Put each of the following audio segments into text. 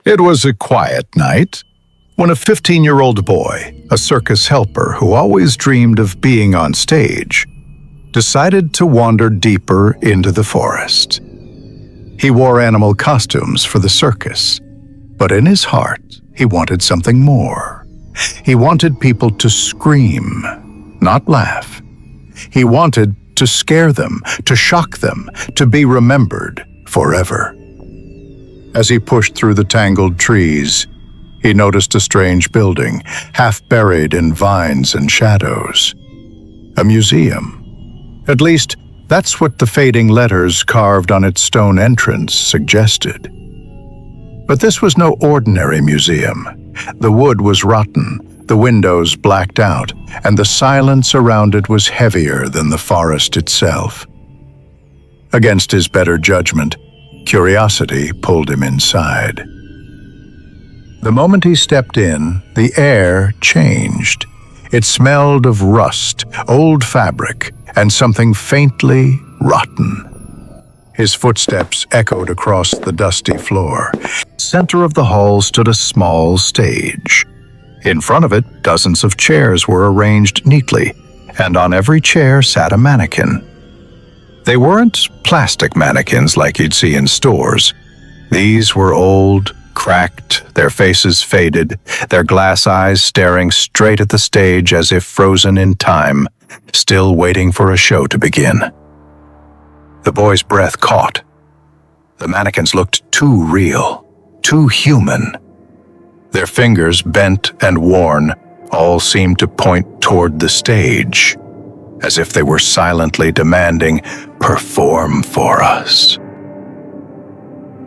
It was a quiet night when a 15-year-old boy, a circus helper who always dreamed of being on stage, decided to wander deeper into the forest. He wore animal costumes for the circus, but in his heart, he wanted something more. He wanted people to scream, not laugh. He wanted to scare them, to shock them, to be remembered forever. As he pushed through the tangled trees, he noticed a strange building, half buried in vines and shadows. A museum. At least, that's what the fading letters carved on its stone entrance suggested. But this was no ordinary museum. The wood was rotten, the windows blacked out, and the silence around it was heavier than the forest itself. Against his better judgment, curiosity pulled him inside. The moment he stepped in, the air changed. It smelled of rust, old fabric, and something faintly rotten. His footsteps echoed across the dusty floor. Center of the hall stood a small stage. In front of it, dozens of chairs were arranged neatly, and on every chair sat a mannequin. They weren't plastic mannequins like you'd see in stores. These were old, cracked, their faces faded, their glass eyes staring straight at the stage as if frozen in time, still waiting for a show to begin. The boy's breath caught. The mannequins looked too real, too human. Their fingers, bent and worn, all seemed to point toward the stage, as if they were silently demanding, "Perform for us."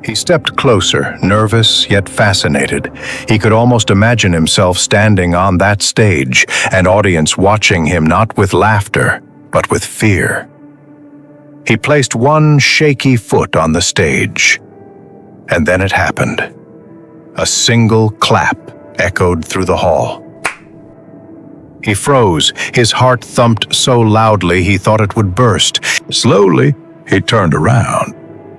He stepped closer, nervous yet fascinated. He could almost imagine himself standing on that stage, an audience watching him not with laughter, but with fear. He placed one shaky foot on the stage, and then it happened. A single clap echoed through the hall. He froze, his heart thumped so loudly he thought it would burst. Slowly, he turned around.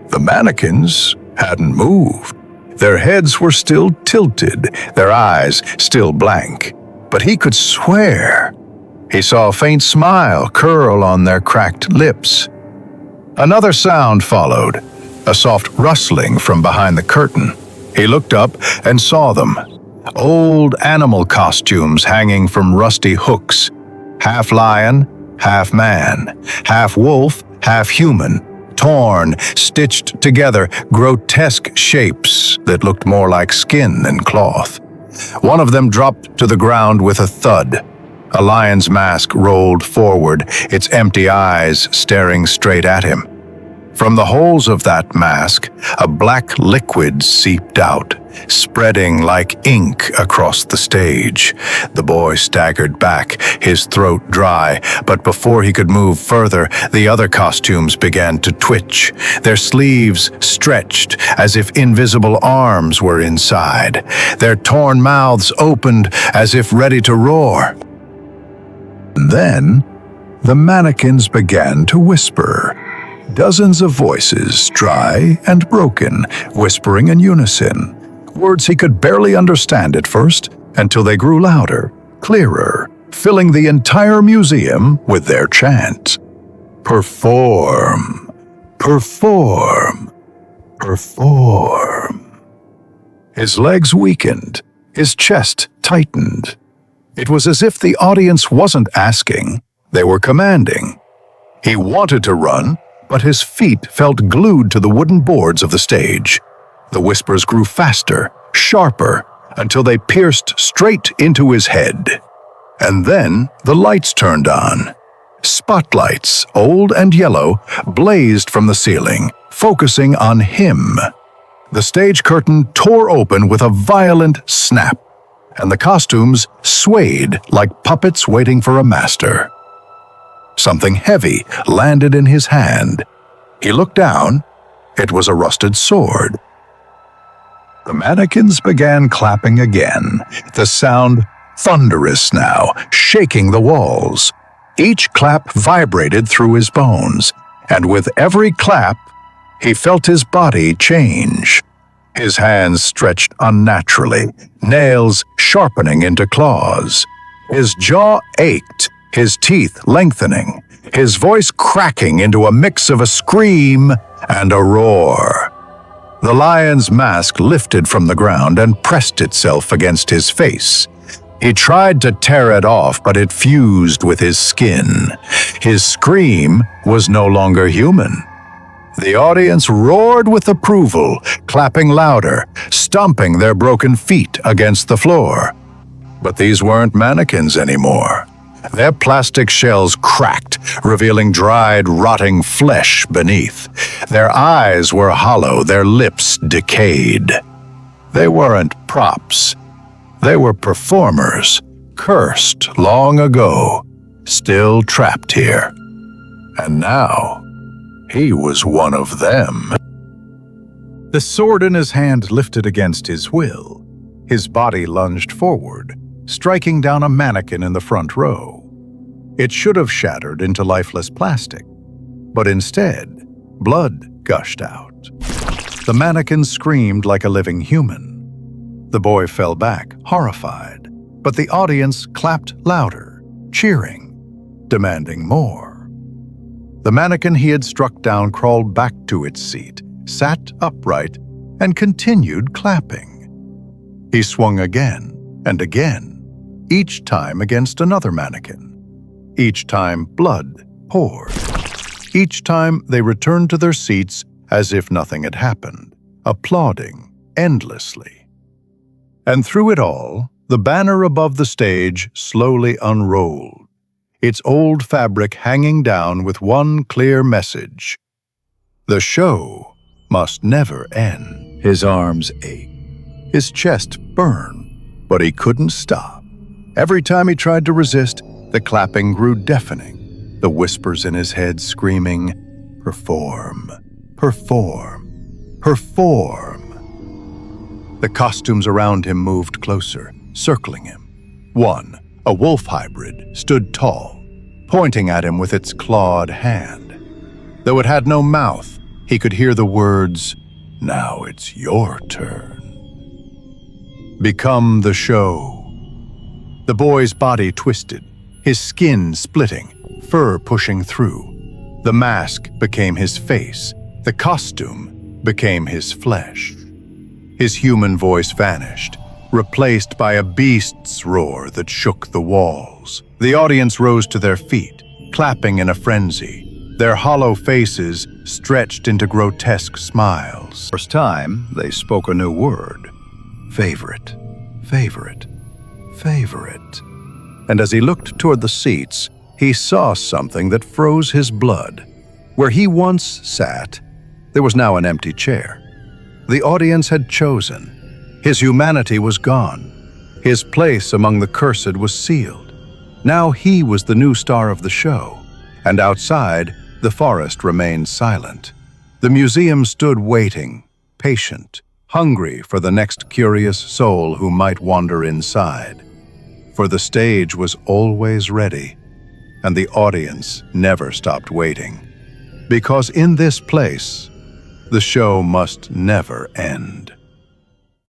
The mannequins hadn't moved. Their heads were still tilted, their eyes still blank. But he could swear he saw a faint smile curl on their cracked lips. Another sound followed, a soft rustling from behind the curtain. He looked up and saw them. Old animal costumes hanging from rusty hooks. Half lion, half man, half wolf, half human. Torn, stitched together, grotesque shapes that looked more like skin than cloth. One of them dropped to the ground with a thud. A lion's mask rolled forward, its empty eyes staring straight at him. From the holes of that mask, a black liquid seeped out, spreading like ink across the stage. The boy staggered back, his throat dry, but before he could move further, the other costumes began to twitch. Their sleeves stretched as if invisible arms were inside. Their torn mouths opened as if ready to roar. Then, the mannequins began to whisper. Dozens of voices, dry and broken, whispering in unison. Words he could barely understand at first, until they grew louder, clearer, filling the entire museum with their chant. Perform, perform, perform. His legs weakened, his chest tightened. It was as if the audience wasn't asking, they were commanding. He wanted to run, but his feet felt glued to the wooden boards of the stage. The whispers grew faster, sharper, until they pierced straight into his head. And then the lights turned on. Spotlights, old and yellow, blazed from the ceiling, focusing on him. The stage curtain tore open with a violent snap, and the costumes swayed like puppets waiting for a master. Something heavy landed in his hand. He looked down. It was a rusted sword. The mannequins began clapping again, the sound thunderous now, shaking the walls. Each clap vibrated through his bones, and with every clap, he felt his body change. His hands stretched unnaturally, nails sharpening into claws. His jaw ached, his teeth lengthening, his voice cracking into a mix of a scream and a roar. The lion's mask lifted from the ground and pressed itself against his face. He tried to tear it off, but it fused with his skin. His scream was no longer human. The audience roared with approval, clapping louder, stomping their broken feet against the floor. But these weren't mannequins anymore. Their plastic shells cracked, revealing dried, rotting flesh beneath. Their eyes were hollow, their lips decayed. They weren't props. They were performers, cursed long ago, still trapped here. And now, he was one of them. The sword in his hand lifted against his will. His body lunged forward, striking down a mannequin in the front row. It should have shattered into lifeless plastic, but instead, blood gushed out. The mannequin screamed like a living human. The boy fell back, horrified, but the audience clapped louder, cheering, demanding more. The mannequin he had struck down crawled back to its seat, sat upright, and continued clapping. He swung again and again, each time against another mannequin. Each time blood poured. Each time they returned to their seats as if nothing had happened, applauding endlessly. And through it all, the banner above the stage slowly unrolled, its old fabric hanging down with one clear message. The show must never end. His arms ached, his chest burned, but he couldn't stop. Every time he tried to resist, the clapping grew deafening, the whispers in his head screaming, "Perform, perform, perform." The costumes around him moved closer, circling him. One, a wolf hybrid, stood tall, pointing at him with its clawed hand. Though it had no mouth, he could hear the words, "Now it's your turn." Become the show. The boy's body twisted, his skin splitting, fur pushing through. The mask became his face, the costume became his flesh. His human voice vanished, replaced by a beast's roar that shook the walls. The audience rose to their feet, clapping in a frenzy, their hollow faces stretched into grotesque smiles. First time, they spoke a new word. Favorite, favorite, favorite. And as he looked toward the seats, he saw something that froze his blood. Where he once sat, there was now an empty chair. The audience had chosen. His humanity was gone. His place among the cursed was sealed. Now he was the new star of the show, and outside, the forest remained silent. The museum stood waiting, patient, hungry for the next curious soul who might wander inside. For the stage was always ready, and the audience never stopped waiting. Because in this place, the show must never end.